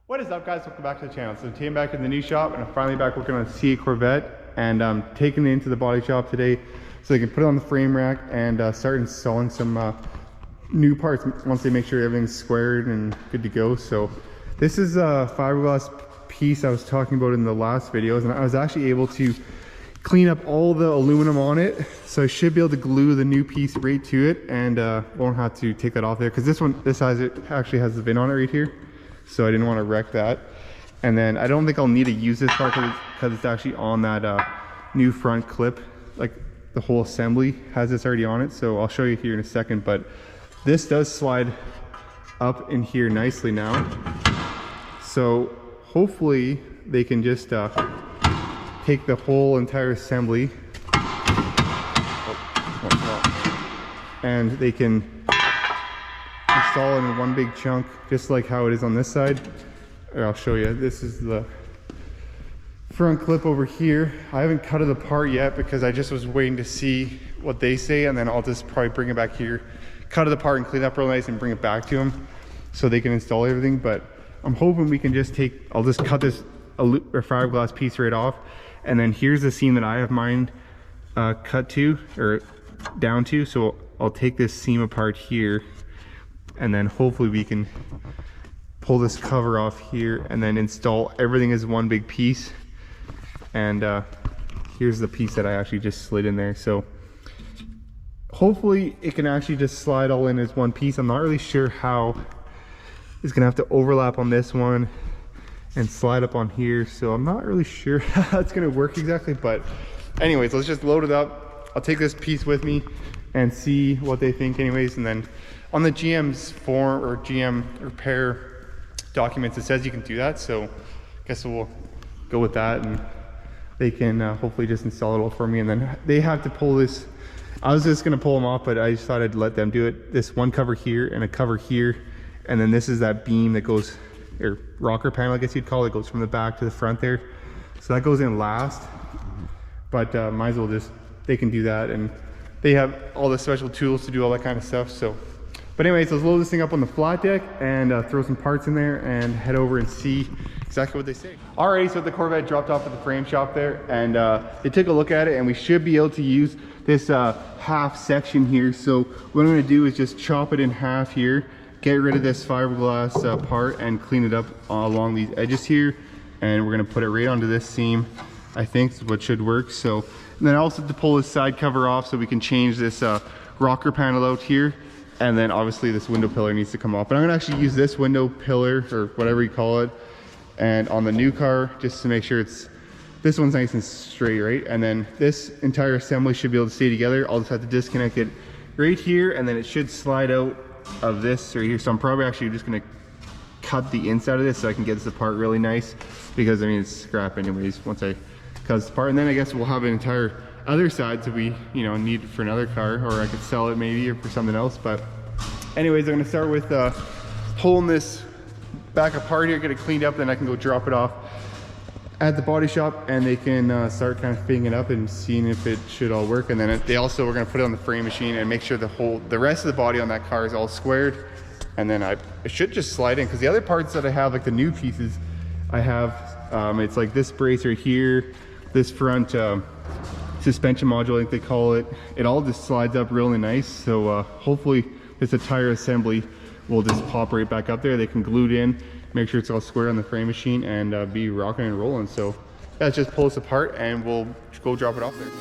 What is up, guys? Welcome back to the channel. So today I'm back in the new shop and I'm finally back working on a C8 Corvette, and I'm taking it into the body shop today so they can put it on the frame rack and start installing some new parts once they make sure everything's squared and good to go. So this is a fiberglass piece I was talking about in the last videos, and I was actually able to clean up all the aluminum on it, so I should be able to glue the new piece right to it and won't have to take that off there, because this actually has the VIN on it right here, so I didn't want to wreck that. And then I don't think I'll need to use this part because it's actually on that new front clip. Like the whole assembly has this already on it, so I'll show you here in a second. But this does slide up in here nicely now, so hopefully they can just take the whole entire assembly and they can install it in one big chunk, just like how it is on this side. I'll show you. This is the front clip over here. I haven't cut it apart yet because I just was waiting to see what they say, and then I'll just probably bring it back here, cut it apart and clean it up real nice and bring it back to them so they can install everything. But I'm hoping we can just I'll just cut this fiberglass piece right off, and then here's the seam that I have mine cut to, or down to. So I'll take this seam apart here, and then hopefully we can pull this cover off here and then install everything as one big piece. And here's the piece that I actually just slid in there. So hopefully it can actually just slide all in as one piece. I'm not really sure how it's gonna have to overlap on this one and slide up on here, so I'm not really sure how it's gonna work exactly. But anyways, let's just load it up. I'll take this piece with me and see what they think anyways. And then on the GM's form or GM repair documents, it says you can do that, so I guess we'll go with that, and they can hopefully just install it all for me. And then they have to pull this. I was just gonna pull them off, but I just thought I'd let them do it. This one cover here and a cover here, and then this is that beam that goes, or rocker panel I guess you'd call it, goes from the back to the front there. So that goes in last, but might as well just, they can do that, and they have all the special tools to do all that kind of stuff. So, but anyways, let's load this thing up on the flat deck and throw some parts in there and head over and see exactly what they say. Alrighty, so the Corvette dropped off at the frame shop there, and they took a look at it, and we should be able to use this half section here. So what I'm gonna do is just chop it in half here, get rid of this fiberglass part and clean it up along these edges here, and we're gonna put it right onto this seam. I think is what should work. So, and then I also have to pull this side cover off so we can change this rocker panel out here, and then obviously this window pillar needs to come off. But I'm gonna actually use this window pillar, or whatever you call it, and on the new car, just to make sure this one's nice and straight, right? And then this entire assembly should be able to stay together. I'll just have to disconnect it right here, and then it should slide out of this right here. So I'm probably actually just gonna cut the inside of this so I can get this apart really nice, because I mean it's scrap anyways once I cut this apart. And then I guess we'll have an entire other side so we need it for another car, or I could sell it maybe, or for something else. But anyways, I'm gonna start with pulling this back apart here, get it cleaned up, then I can go drop it off at the body shop, and they can start kind of fitting it up and seeing if it should all work. And then we're gonna put it on the frame machine and make sure the rest of the body on that car is all squared, and then it should just slide in. Because the other parts that I have, like the new pieces I have, it's like this brace right here, this front suspension module, I think they call it, it all just slides up really nice. So hopefully this entire assembly will just pop right back up there. They can glue it in, make sure it's all square on the frame machine, and be rocking and rolling. So yeah, let's just pull this apart and we'll go drop it off there.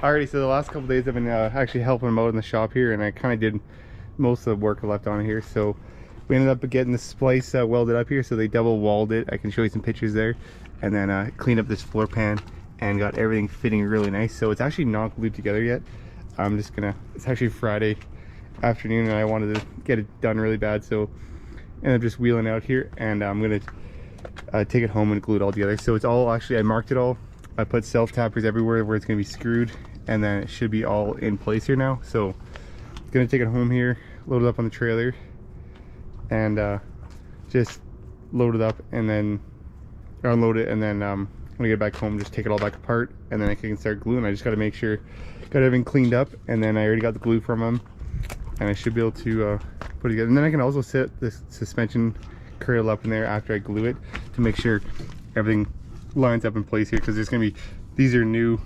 Alrighty, so the last couple days I've been actually helping him out in the shop here, and I kind of did most of the work left on here. So we ended up getting the splice welded up here, so they double walled it. I can show you some pictures there. And then cleaned up this floor pan and got everything fitting really nice. So it's actually not glued together yet. I'm just gonna, it's actually Friday afternoon and I wanted to get it done really bad, so ended up just wheeling out here, and I'm gonna take it home and glue it all together. So it's all, actually I marked it all. I put self tappers everywhere where it's gonna be screwed, and then it should be all in place here now. So I'm gonna take it home here, load it up on the trailer, and just load it up and then unload it, and then when I get back home, just take it all back apart, and then I can start gluing. I just got to make sure got everything cleaned up, and then I already got the glue from them, and I should be able to put it together. And then I can also set this suspension cradle up in there after I glue it to make sure everything lines up in place here, because there's gonna be, these are new,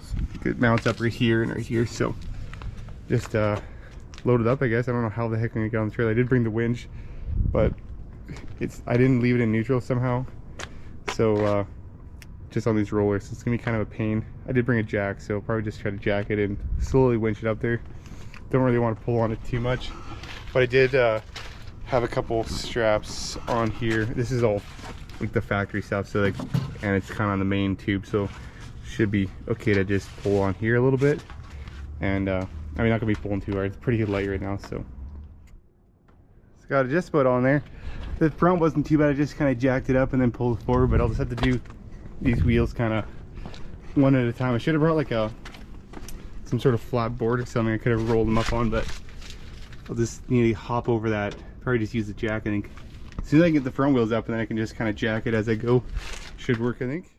it mounts up right here and right here. So just load it up, I guess. I don't know how the heck I'm gonna get on the trailer. I did bring the winch, but I didn't leave it in neutral somehow. So just on these rollers, it's gonna be kind of a pain. I did bring a jack, so I'll probably just try to jack it and slowly winch it up there. Don't really want to pull on it too much, but I did have a couple straps on here. This is all like the factory stuff, so like, and it's kind of on the main tube, so should be okay to just pull on here a little bit. And I mean, not gonna be pulling too hard. It's pretty light right now, so it's got it just about on there. The front wasn't too bad. I just kind of jacked it up and then pulled it forward, but I'll just have to do these wheels kind of one at a time. I should have brought like some sort of flat board or something I could have rolled them up on, but I'll just need to hop over that. Probably just use the jack, I think. As soon as I can get the front wheels up, and then I can just kind of jack it as I go. Should work, I think.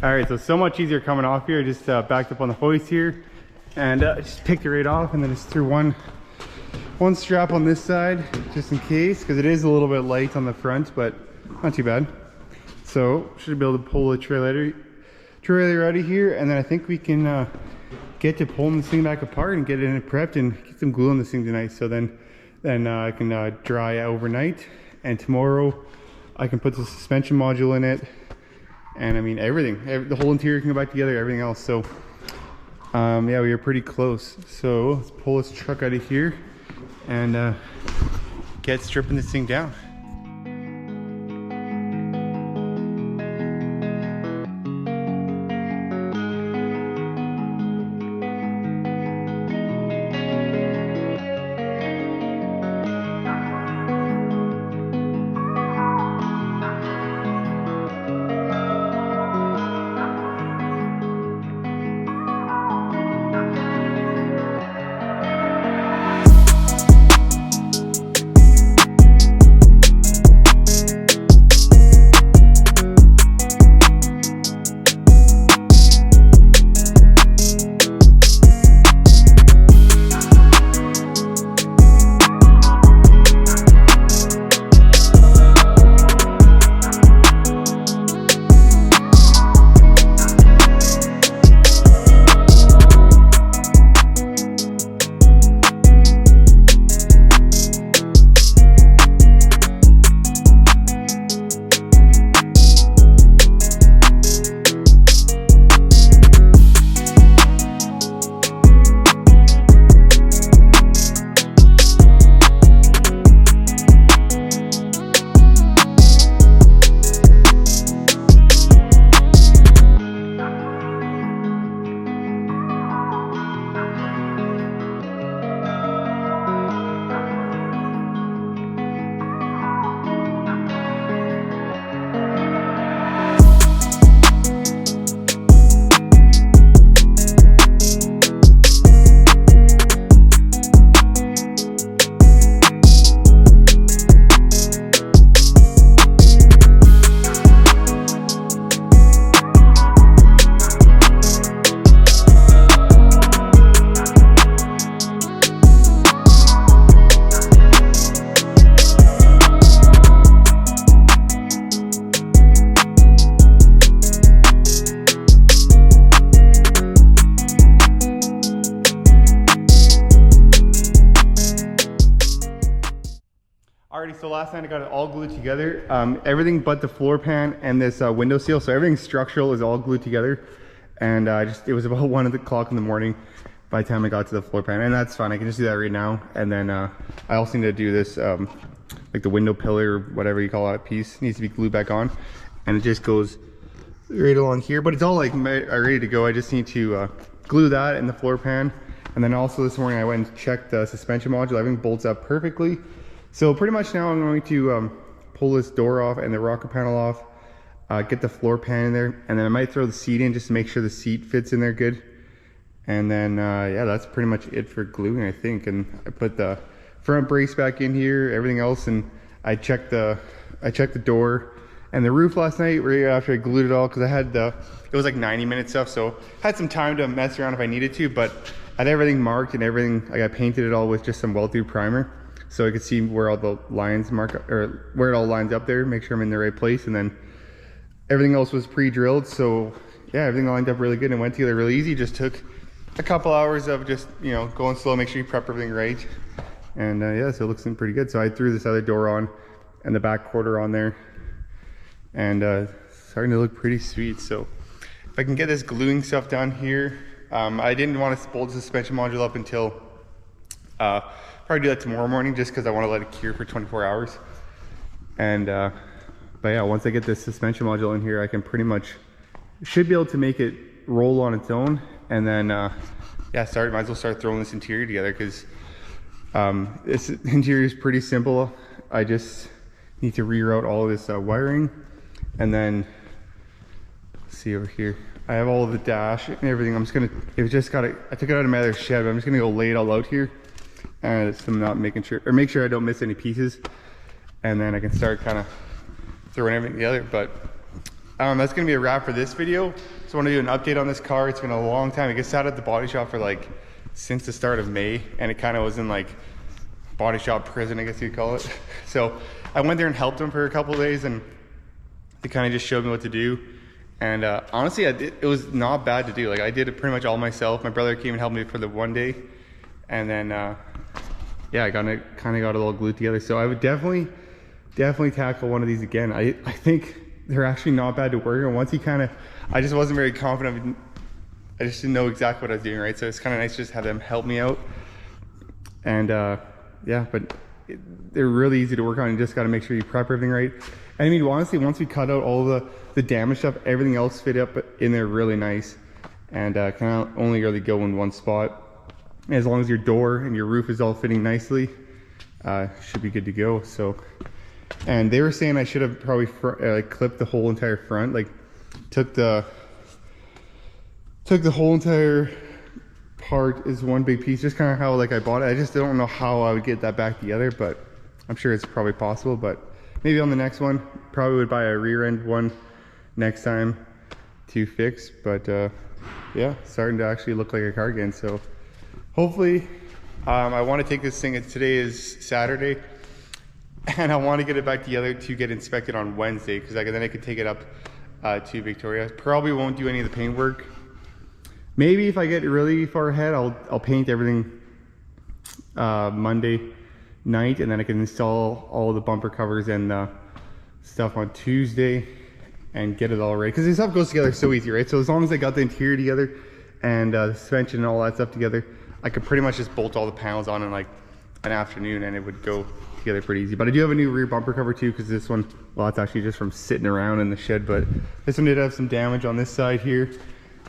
All right, so much easier coming off here. Just backed up on the hoist here, and just picked it right off, and then just threw one strap on this side just in case, because it is a little bit light on the front, but not too bad. So should be able to pull the trailer out of here, and then I think we can get to pulling this thing back apart and get it prepped and get some glue on this thing tonight. So then I can dry overnight, and tomorrow I can put the suspension module in it. And I mean, everything, the whole interior can go back together, everything else. So yeah, we are pretty close. So let's pull this truck out of here and get stripping this thing down. Alrighty, so last night I got it all glued together. Everything but the floor pan and this window seal. So everything structural is all glued together. And it was about 1 o'clock in the morning by the time I got to the floor pan. And that's fine, I can just do that right now. And then I also need to do this, like the window pillar, whatever you call that piece, needs to be glued back on. And it just goes right along here. But it's all like ready to go. I just need to glue that in the floor pan. And then also this morning I went and checked the suspension module. Everything bolts up perfectly. So pretty much now I'm going to pull this door off and the rocker panel off, get the floor pan in there, and then I might throw the seat in just to make sure the seat fits in there good. And then yeah, that's pretty much it for gluing, I think. And I put the front brace back in here, everything else, and I checked the door and the roof last night right after I glued it all, because I had it was like 90-minute stuff, so I had some time to mess around if I needed to, but I had everything marked and everything. I painted it all with just some weld through primer, so I could see where all the lines mark, or where it all lines up there, make sure I'm in the right place. And then everything else was pre-drilled, so yeah, everything lined up really good and went together really easy. Just took a couple hours of just, you know, going slow, make sure you prep everything right. And yeah, so it looks pretty good. So I threw this other door on and the back quarter on there, and starting to look pretty sweet. So if I can get this gluing stuff down here, I didn't want to bolt the suspension module up until probably do that tomorrow morning, just because I want to let it cure for 24 hours. And but yeah, once I get this suspension module in here, I can pretty much should be able to make it roll on its own. And then yeah, might as well start throwing this interior together, because this interior is pretty simple. I just need to reroute all of this wiring, and then see over here, I have all of the dash and everything. I took it out of my other shed, but I'm just gonna go lay it all out here, and I'm not make sure I don't miss any pieces, and then I can start kind of throwing everything together. But that's gonna be a wrap for this video. Just want to do an update on this car. It's been a long time. It gets sat at the body shop for like since the start of May, and it kind of was in like body shop prison, I guess you'd call it. So I went there and helped them for a couple of days, and they kind of just showed me what to do. And honestly, it was not bad to do. Like, I did it pretty much all myself. My brother came and helped me for the one day, and then yeah, I kind of got it all glued together. So I would definitely tackle one of these again. I think they're actually not bad to work on. Once you I just wasn't very confident. I just didn't know exactly what I was doing, right? So it's kind of nice to just have them help me out. And yeah, but they're really easy to work on. You just got to make sure you prep everything right. And I mean, honestly, once we cut out all the damaged stuff, everything else fit up in there really nice, and kind of only really go in one spot. As long as your door and your roof is all fitting nicely, should be good to go. So, and they were saying I should have probably clipped the whole entire front, like took the whole entire part is one big piece, just kind of how like I bought it. I just don't know how I would get that back together, but I'm sure it's probably possible. But maybe on the next one, probably would buy a rear end one next time to fix. But yeah, starting to actually look like a car again. So hopefully, I want to take this thing, today is Saturday, and I want to get it back together to get inspected on Wednesday, because then I could take it up to Victoria. Probably won't do any of the paint work. Maybe if I get really far ahead, I'll paint everything Monday night, and then I can install all the bumper covers and stuff on Tuesday and get it all ready. Because this stuff goes together so easy, right? So as long as I got the interior together and the suspension and all that stuff together, I could pretty much just bolt all the panels on in like an afternoon, and it would go together pretty easy. But I do have a new rear bumper cover too, because this one, well, it's actually just from sitting around in the shed, but this one did have some damage on this side here,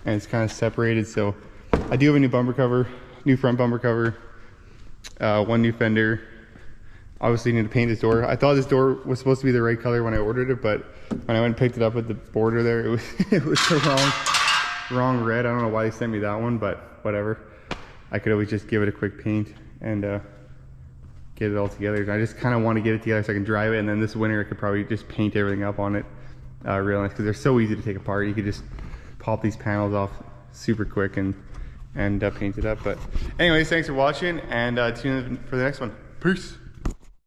and it's kind of separated. So I do have a new bumper cover, new front bumper cover, one new fender. Obviously need to paint this door. I thought this door was supposed to be the right color when I ordered it, but when I went and picked it up at the border there, it was the wrong red. I don't know why they sent me that one, but whatever. I could always just give it a quick paint and get it all together. And I just kind of want to get it together so I can drive it, and then this winter I could probably just paint everything up on it real nice, because they're so easy to take apart. You could just pop these panels off super quick and paint it up. But anyways, thanks for watching, and tune in for the next one. Peace.